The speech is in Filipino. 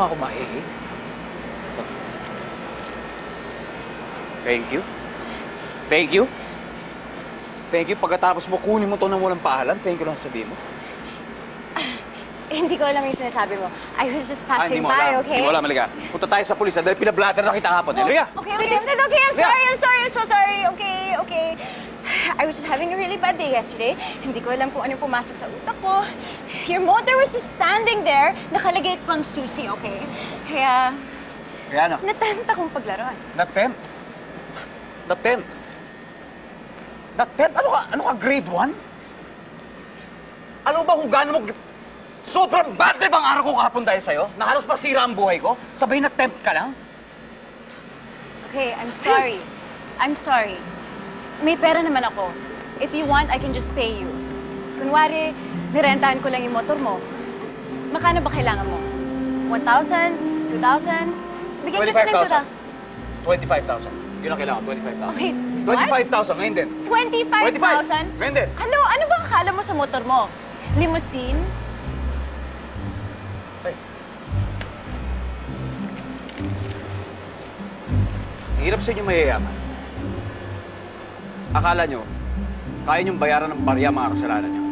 nga ako mahihi. Thank you. Thank you. Thank you. Pagkatapos mo, kunin mo to ng walang paalam. Thank you lang sabihin mo. Hindi ko alam yung sinasabi mo. I was just passing Hindi mo by, alam. okay? Hindi mo alam, halika. Punta tayo sa pulis dahil pinablatter na kita hapon. Halika! Okay, okay, okay, I'm sorry, I'm so sorry. Okay, okay. I was just having a really bad day yesterday. Hindi ko alam kung anong pumasok sa utak ko. Your motor was just standing there, nakalagay pang susi, okay? Kaya, Kaya ano? natempt akong paglaruan. Na-tempt. Na-tempt. Na-tempt? Ano ka, grade 1? Alam mo ba kung gaano mo... Sobrang bad trip ang araw ko kahapon dahil sa'yo? Na halos masira ang buhay ko? Sabay na-tempt ka lang? Okay, I'm sorry. I'm sorry. May pera naman ako. If you want, I can just pay you. Kunwari, nirentahan ko lang yung motor mo. Makano ba kailangan mo? 1,000? 2,000? Bigyan kita ng 2,000. 25,000. Yun ang kailangan, 25,000. Okay, what? 25,000, ngayon din. 25,000? Ngayon din. Ano ba akala mo sa motor mo? Limousine? Ay. Hirap sa inyo mayayaman. Akala nyo, kaya nyong bayaran ng barya mga kasalanan nyo.